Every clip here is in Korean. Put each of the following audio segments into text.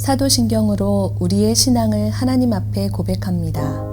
사도신경으로 우리의 신앙을 하나님 앞에 고백합니다.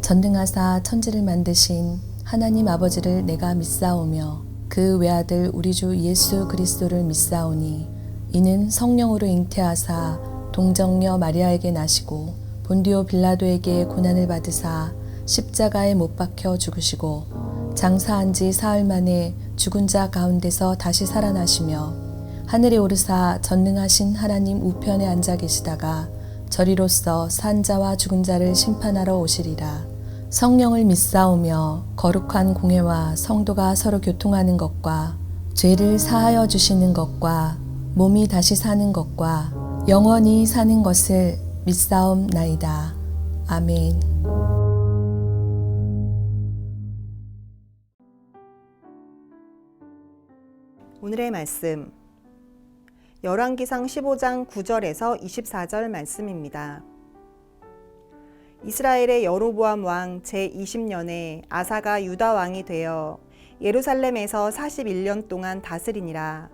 전능하사 천지를 만드신 하나님 아버지를 내가 믿사오며 그 외아들 우리 주 예수 그리스도를 믿사오니 이는 성령으로 잉태하사 동정녀 마리아에게 나시고 본디오 빌라도에게 고난을 받으사 십자가에 못 박혀 죽으시고 장사한 지 사흘 만에 죽은 자 가운데서 다시 살아나시며 하늘에 오르사 전능하신 하나님 우편에 앉아 계시다가 저리로서 산 자와 죽은 자를 심판하러 오시리라. 성령을 믿사오며 거룩한 공회와 성도가 서로 교통하는 것과 죄를 사하여 주시는 것과 몸이 다시 사는 것과 영원히 사는 것을 믿사옵나이다. 아멘. 오늘의 말씀 열왕기상 15장 9절에서 24절 말씀입니다. 이스라엘의 여로보암 왕 제20년에 아사가 유다 왕이 되어 예루살렘에서 41년 동안 다스리니라.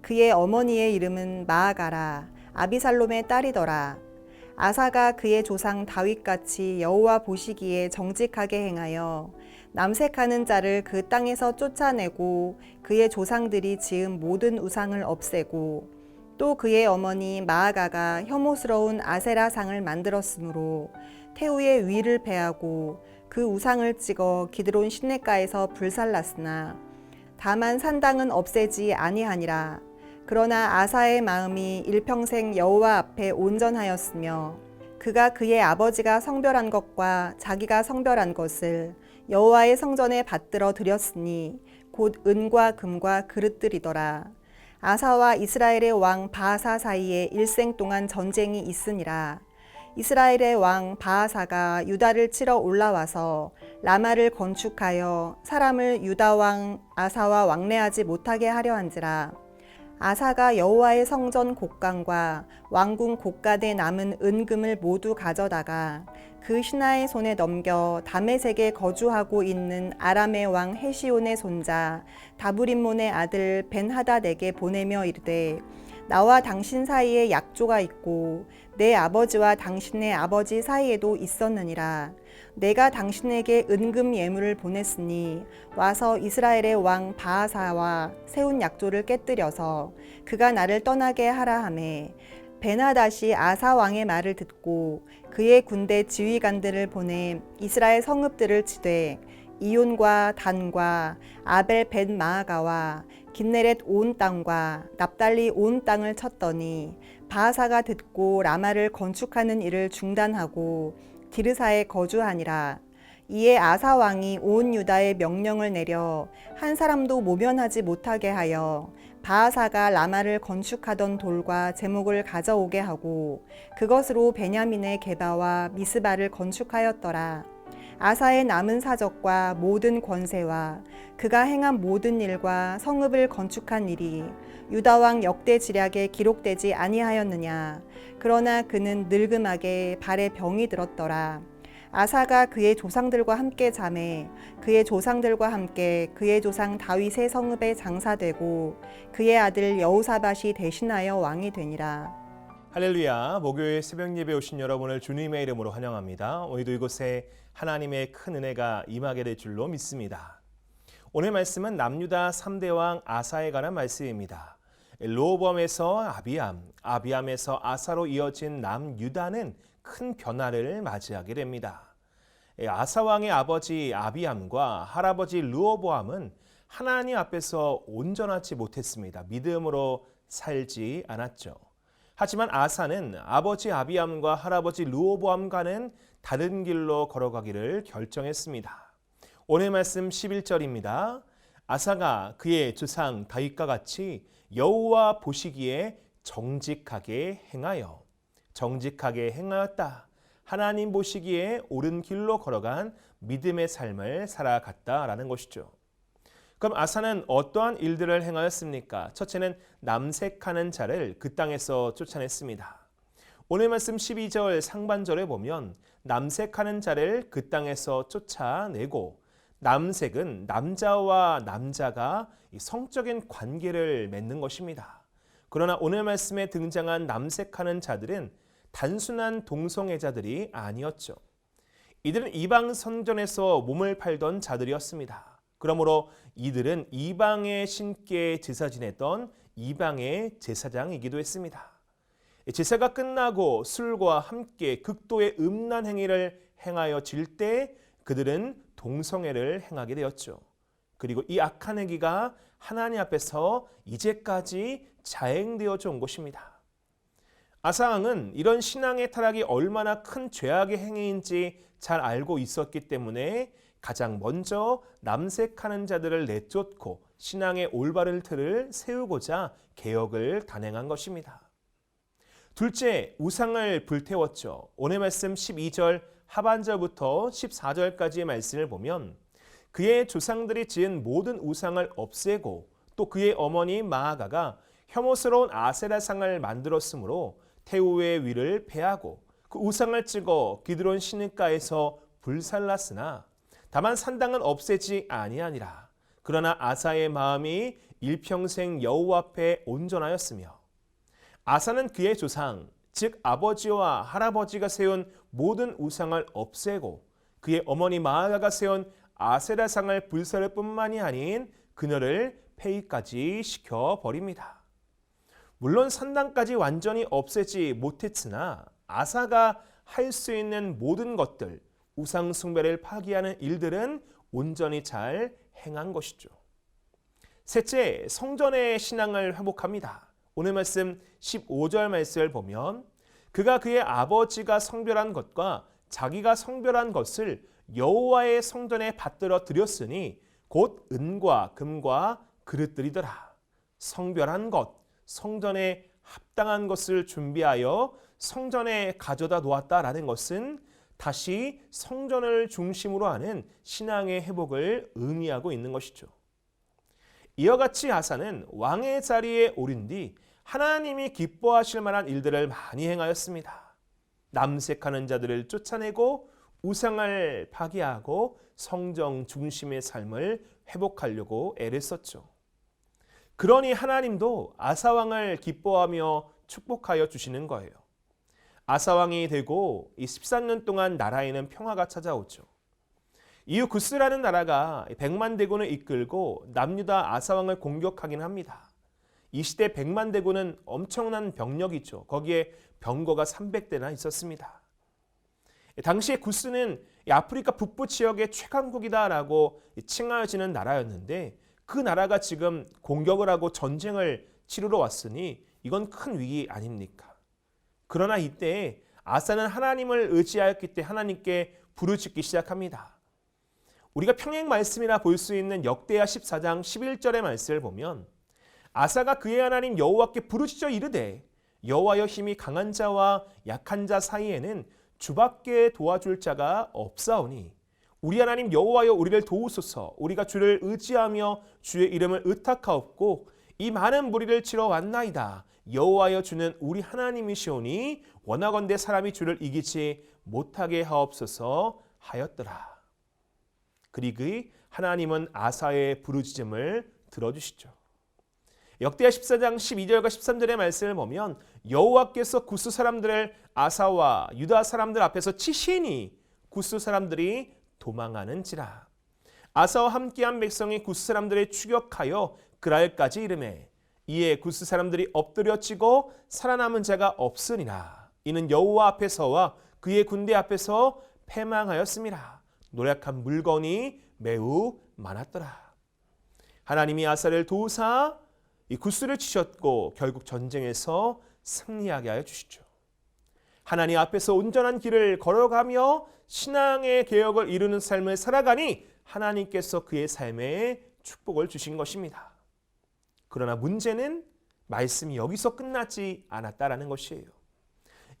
그의 어머니의 이름은 마아가라 아비살롬의 딸이더라. 아사가 그의 조상 다윗같이 여호와 보시기에 정직하게 행하여 남색하는 자를 그 땅에서 쫓아내고 그의 조상들이 지은 모든 우상을 없애고 또 그의 어머니 마아가가 혐오스러운 아세라상을 만들었으므로 태우의 위를 베하고 그 우상을 찍어 기드론 시냇가에서 불살랐으나 다만 산당은 없애지 아니하니라. 그러나 아사의 마음이 일평생 여호와 앞에 온전하였으며 그가 그의 아버지가 성별한 것과 자기가 성별한 것을 여호와의 성전에 받들어 드렸으니 곧 은과 금과 그릇들이더라. 아사와 이스라엘의 왕 바아사 사이에 일생 동안 전쟁이 있으니라. 이스라엘의 왕 바아사가 유다를 치러 올라와서 라마를 건축하여 사람을 유다 왕 아사와 왕래하지 못하게 하려 한지라. 아사가 여호와의 성전 곡간과 왕궁 곡간에 남은 은금을 모두 가져다가 그 신하의 손에 넘겨 다메섹에 거주하고 있는 아람의 왕 헤시온의 손자 다브림몬의 아들 벤하닷에게 보내며 이르되 나와 당신 사이에 약조가 있고 내 아버지와 당신의 아버지 사이에도 있었느니라. 내가 당신에게 은금 예물을 보냈으니 와서 이스라엘의 왕 바아사와 세운 약조를 깨뜨려서 그가 나를 떠나게 하라 하매 벤하닷이 아사 왕의 말을 듣고 그의 군대 지휘관들을 보내 이스라엘 성읍들을 치되 이온과 단과 아벨 벳 마아가와 긴네렛 온 땅과 납달리 온 땅을 쳤더니 바아사가 듣고 라마를 건축하는 일을 중단하고 디르사에 거주하니라. 이에 아사 왕이 온 유다에 명령을 내려 한 사람도 모면하지 못하게 하여 바아사가 라마를 건축하던 돌과 제목을 가져오게 하고 그것으로 베냐민의 게바와 미스바를 건축하였더라. 아사의 남은 사적과 모든 권세와 그가 행한 모든 일과 성읍을 건축한 일이 유다 왕 역대 지략에 기록되지 아니하였느냐. 그러나 그는 늙음하게 발에 병이 들었더라. 아사가 그의 조상들과 함께 자매 그의 조상들과 함께 그의 조상 다윗의 성읍에 장사되고 그의 아들 여호사밧이 대신하여 왕이 되니라. 할렐루야. 목요일 새벽 예배 오신 여러분을 주님의 이름으로 환영합니다. 오늘도 이곳에 하나님의 큰 은혜가 임하게 될 줄로 믿습니다. 오늘 말씀은 남유다 3대 왕 아사에 관한 말씀입니다. 르호보암에서 아비암, 아비암에서 아사로 이어진 남유다는 큰 변화를 맞이하게 됩니다. 아사 왕의 아버지 아비암과 할아버지 르호보암은 하나님 앞에서 온전하지 못했습니다. 믿음으로 살지 않았죠. 하지만 아사는 아버지 아비암과 할아버지 르호보암과는 다른 길로 걸어가기를 결정했습니다. 오늘 말씀 11절입니다. 아사가 그의 조상 다윗과 같이 여호와 보시기에 정직하게 행하였다. 하나님 보시기에 옳은 길로 걸어간 믿음의 삶을 살아갔다라는 것이죠. 그럼 아사는 어떠한 일들을 행하였습니까? 첫째는 남색하는 자를 그 땅에서 쫓아냈습니다. 오늘 말씀 12절 상반절에 보면 남색하는 자를 그 땅에서 쫓아내고, 남색은 남자와 남자가 성적인 관계를 맺는 것입니다. 그러나 오늘 말씀에 등장한 남색하는 자들은 단순한 동성애자들이 아니었죠. 이들은 이방 성전에서 몸을 팔던 자들이었습니다. 그러므로 이들은 이방의 신께 제사 지냈던 이방의 제사장이기도 했습니다. 제사가 끝나고 술과 함께 극도의 음란 행위를 행하여 질 때 그들은 동성애를 행하게 되었죠. 그리고 이 악한 행위가 하나님 앞에서 이제까지 자행되어져 온 것입니다. 아사 왕은 이런 신앙의 타락이 얼마나 큰 죄악의 행위인지 잘 알고 있었기 때문에 가장 먼저 남색하는 자들을 내쫓고 신앙의 올바른 틀을 세우고자 개혁을 단행한 것입니다. 둘째, 우상을 불태웠죠. 오늘 말씀 12절 하반절부터 14절까지의 말씀을 보면 그의 조상들이 지은 모든 우상을 없애고 또 그의 어머니 마아가가 혐오스러운 아세라상을 만들었으므로 태우의 위를 패하고 그 우상을 찍어 기드론 시냇가에서 불살랐으나 다만 산당은 없애지 아니하니라. 그러나 아사의 마음이 일평생 여호와 앞에 온전하였으며 아사는 그의 조상 즉 아버지와 할아버지가 세운 모든 우상을 없애고 그의 어머니 마아가가 세운 아세라상을 불살을 뿐만이 아닌 그녀를 폐위까지 시켜버립니다. 물론 산당까지 완전히 없애지 못했으나 아사가 할 수 있는 모든 것들, 우상 숭배를 파기하는 일들은 온전히 잘 행한 것이죠. 셋째, 성전의 신앙을 회복합니다. 오늘 말씀 15절 말씀을 보면 그가 그의 아버지가 성별한 것과 자기가 성별한 것을 여호와의 성전에 받들어 드렸으니 곧 은과 금과 그릇들이더라. 성별한 것, 성전에 합당한 것을 준비하여 성전에 가져다 놓았다라는 것은 다시 성전을 중심으로 하는 신앙의 회복을 의미하고 있는 것이죠. 이와 같이 아사는 왕의 자리에 오른 뒤 하나님이 기뻐하실 만한 일들을 많이 행하였습니다. 남색하는 자들을 쫓아내고 우상을 파괴하고 성정 중심의 삶을 회복하려고 애를 썼죠. 그러니 하나님도 아사왕을 기뻐하며 축복하여 주시는 거예요. 아사왕이 되고 이 13년 동안 나라에는 평화가 찾아오죠. 이후 구스라는 나라가 100만 대군을 이끌고 남유다 아사왕을 공격하긴 합니다. 이 시대 100만 대군은 엄청난 병력이죠. 거기에 병거가 300대나 있었습니다. 당시에 구스는 아프리카 북부 지역의 최강국이다라고 칭하여지는 나라였는데 그 나라가 지금 공격을 하고 전쟁을 치르러 왔으니 이건 큰 위기 아닙니까? 그러나 이때 아사는 하나님을 의지하였기 때문에 하나님께 부르짖기 시작합니다. 우리가 평행 말씀이라 볼 수 있는 역대하 14장 11절의 말씀을 보면 아사가 그의 하나님 여호와께 부르짖어 이르되 여호와여 힘이 강한 자와 약한 자 사이에는 주밖에 도와줄 자가 없사오니 우리 하나님 여호와여 우리를 도우소서. 우리가 주를 의지하며 주의 이름을 의탁하옵고 이 많은 무리를 치러 왔나이다. 여호와여 주는 우리 하나님이시오니 원하건대 사람이 주를 이기지 못하게 하옵소서 하였더라. 그리고 하나님은 아사의 부르짖음을 들어주시죠. 역대하 14장 12절과 13절의 말씀을 보면 여호와께서 구스 사람들을 아사와 유다 사람들 앞에서 치시니 구스 사람들이 도망하는지라. 아사와 함께한 백성이 구스 사람들을 추격하여 그랄까지 이르매 이에 구스 사람들이 엎드려지고 살아남은 자가 없으니라. 이는 여호와 앞에서와 그의 군대 앞에서 패망하였음이라. 노력한 물건이 매우 많았더라. 하나님이 아사를 도우사 이 구스를 치셨고 결국 전쟁에서 승리하게 하여 주시죠. 하나님 앞에서 온전한 길을 걸어가며 신앙의 개혁을 이루는 삶을 살아가니 하나님께서 그의 삶에 축복을 주신 것입니다. 그러나 문제는 말씀이 여기서 끝나지 않았다라는 것이에요.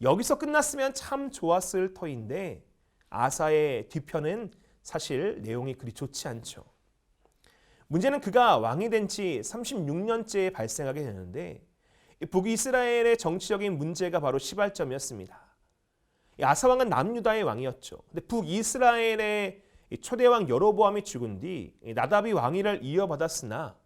여기서 끝났으면 참 좋았을 터인데 아사의 뒤편은 사실 내용이 그리 좋지 않죠. 문제는 그가 왕이 된 지 36년째에 발생하게 되는데 북이스라엘의 정치적인 문제가 바로 시발점이었습니다. 아사왕은 남유다의 왕이었죠. 근데 북이스라엘의 초대왕 여로보암이 죽은 뒤 나답이 왕위를 이어받았으나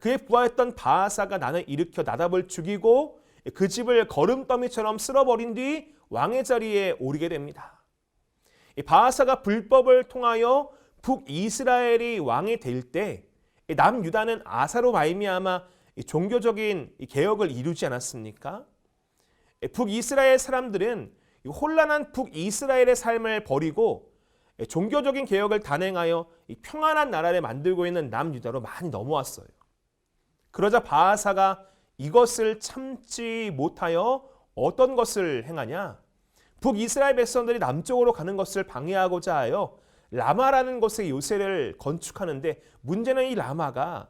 그의 부하였던 바아사가 난을 일으켜 나답을 죽이고 그 집을 거름더미처럼 쓸어버린 뒤 왕의 자리에 오르게 됩니다. 이 바아사가 불법을 통하여 북이스라엘이 왕이 될 때 남유다는 아사로 말미암아 종교적인 개혁을 이루지 않았습니까? 북이스라엘 사람들은 혼란한 북이스라엘의 삶을 버리고 종교적인 개혁을 단행하여 평안한 나라를 만들고 있는 남유다로 많이 넘어왔어요. 그러자 바아사가 이것을 참지 못하여 어떤 것을 행하냐? 북이스라엘 백성들이 남쪽으로 가는 것을 방해하고자 하여 라마라는 곳에 요새를 건축하는데, 문제는 이 라마가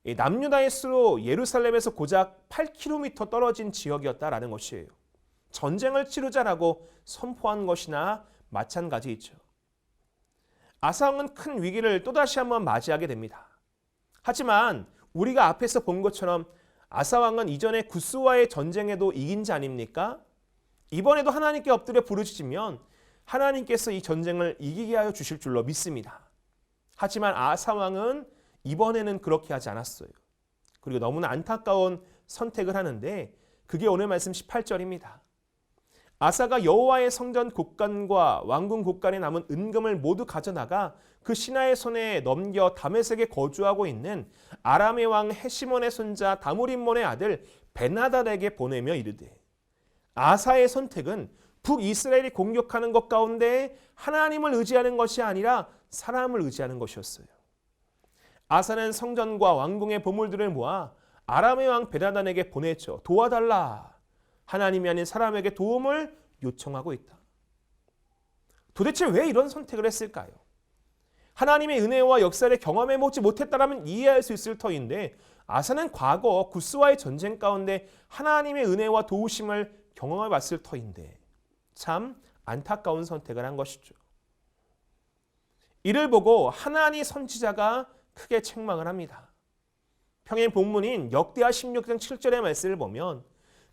남유다의 수로 예루살렘에서 고작 8km 떨어진 지역이었다라는 것이에요. 전쟁을 치르자라고 선포한 것이나 마찬가지이죠. 아사 왕은 큰 위기를 또다시 한번 맞이하게 됩니다. 하지만 우리가 앞에서 본 것처럼 아사 왕은 이전에 구스와의 전쟁에도 이긴 자 아닙니까? 이번에도 하나님께 엎드려 부르짖으면 하나님께서 이 전쟁을 이기게 하여 주실 줄로 믿습니다. 하지만 아사 왕은 이번에는 그렇게 하지 않았어요. 그리고 너무나 안타까운 선택을 하는데, 그게 오늘 말씀 18절입니다. 아사가 여호와의 성전 곳간과 왕궁 곳간에 남은 은금을 모두 가져나가 그 신하의 손에 넘겨 다메섹에 거주하고 있는 아람의 왕 헤시몬의 손자 다무림몬의 아들 베나닷에게 보내며 이르되, 아사의 선택은 북이스라엘이 공격하는 것 가운데 하나님을 의지하는 것이 아니라 사람을 의지하는 것이었어요. 아사는 성전과 왕궁의 보물들을 모아 아람의 왕 베나닷에게 보내죠. 도와달라. 하나님이 아닌 사람에게 도움을 요청하고 있다. 도대체 왜 이런 선택을 했을까요? 하나님의 은혜와 역사를 경험해보지 못했다면 이해할 수 있을 터인데, 아사는 과거 구스와의 전쟁 가운데 하나님의 은혜와 도우심을 경험해봤을 터인데 참 안타까운 선택을 한 것이죠. 이를 보고 하나니 선지자가 크게 책망을 합니다. 평행 본문인 역대하 16장 7절의 말씀을 보면,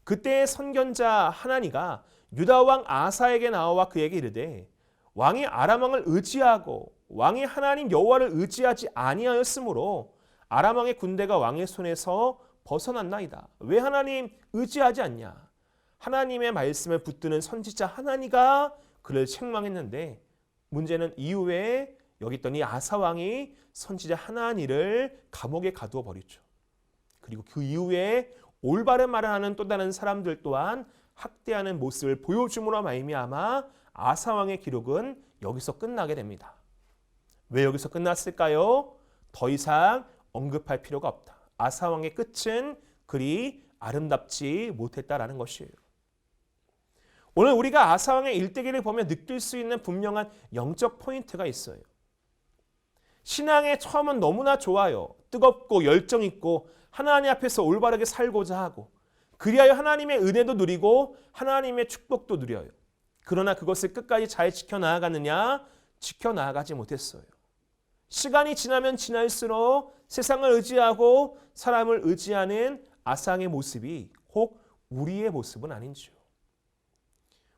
그때의 선견자 하나니가 유다 왕 아사에게 나와 그에게 이르되, 왕이 아람 왕을 의지하고 왕이 하나님 여호와를 의지하지 아니하였으므로 아람 왕의 군대가 왕의 손에서 벗어났나이다. 왜 하나님 의지하지 않냐? 하나님의 말씀을 붙드는 선지자 하나니가 그를 책망했는데, 문제는 이후에 여기 있더니 아사 왕이 선지자 하나니를 감옥에 가두어 버리죠. 그리고 그 이후에 올바른 말을 하는 또 다른 사람들 또한 학대하는 모습을 보여줌으로 말미암아 아사 왕의 기록은 여기서 끝나게 됩니다. 왜 여기서 끝났을까요? 더 이상 언급할 필요가 없다. 아사 왕의 끝은 그리 아름답지 못했다라는 것이에요. 오늘 우리가 아사 왕의 일대기를 보면 느낄 수 있는 분명한 영적 포인트가 있어요. 신앙의 처음은 너무나 좋아요. 뜨겁고 열정 있고 하나님 앞에서 올바르게 살고자 하고, 그리하여 하나님의 은혜도 누리고 하나님의 축복도 누려요. 그러나 그것을 끝까지 잘 지켜나가느냐? 지켜나가지 못했어요. 시간이 지나면 지날수록 세상을 의지하고 사람을 의지하는 아사왕의 모습이 혹 우리의 모습은 아닌지요.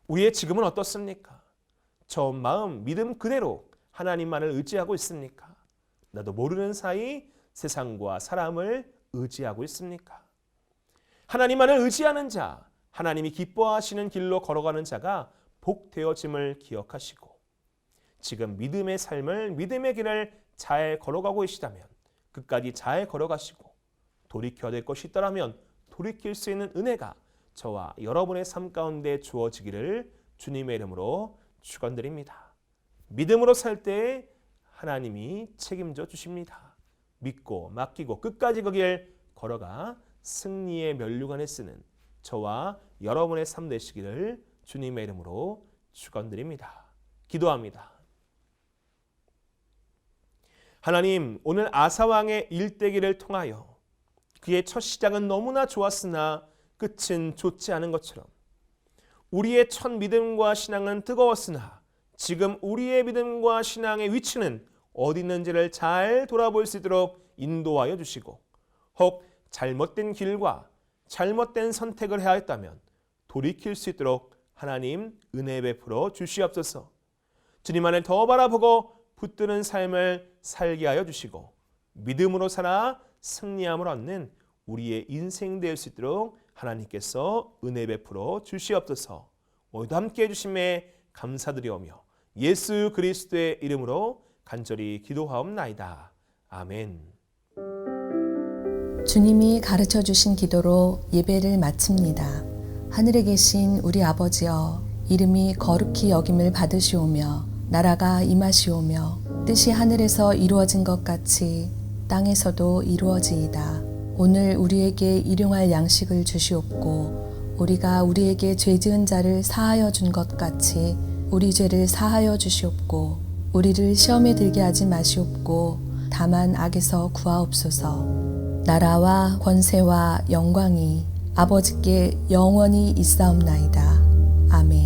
우리의 지금은 어떻습니까? 저 마음 믿음 그대로 하나님만을 의지하고 있습니까? 나도 모르는 사이 세상과 사람을 의지하고 있습니까? 하나님만을 의지하는 자, 하나님이 기뻐하시는 길로 걸어가는 자가 복되어짐을 기억하시고, 지금 믿음의 삶을, 믿음의 길을 잘 걸어가고 계시다면 끝까지 잘 걸어가시고, 돌이켜야 될 것이 있더라면 돌이킬 수 있는 은혜가 저와 여러분의 삶 가운데 주어지기를 주님의 이름으로 축원드립니다. 믿음으로 살 때 하나님이 책임져 주십니다. 믿고 맡기고 끝까지 그 길 걸어가 승리의 면류관을 쓰는 저와 여러분의 삶 되시기를 주님의 이름으로 축원드립니다. 기도합니다. 하나님, 오늘 아사 왕의 일대기를 통하여 그의 첫 시작은 너무나 좋았으나 끝은 좋지 않은 것처럼, 우리의 첫 믿음과 신앙은 뜨거웠으나 지금 우리의 믿음과 신앙의 위치는 어디 있는지를 잘 돌아볼 수 있도록 인도하여 주시고, 혹 잘못된 길과 잘못된 선택을 해야 했다면 돌이킬 수 있도록 하나님 은혜 베풀어 주시옵소서. 주님만을 더 바라보고 붙드는 삶을 살게 하여 주시고, 믿음으로 살아 승리함을 얻는 우리의 인생 될 수 있도록 하나님께서 은혜 베풀어 주시옵소서. 오늘도 함께해 주심에 감사드리오며 예수 그리스도의 이름으로 간절히 기도하옵나이다. 아멘. 주님이 가르쳐 주신 기도로 예배를 마칩니다. 하늘에 계신 우리 아버지여, 이름이 거룩히 여김을 받으시오며 나라가 임하시오며 뜻이 하늘에서 이루어진 것 같이 땅에서도 이루어지이다. 오늘 우리에게 일용할 양식을 주시옵고 우리가 우리에게 죄 지은 자를 사하여 준 것 같이 우리 죄를 사하여 주시옵고 우리를 시험에 들게 하지 마시옵고 다만 악에서 구하옵소서. 나라와 권세와 영광이 아버지께 영원히 있사옵나이다. 아멘.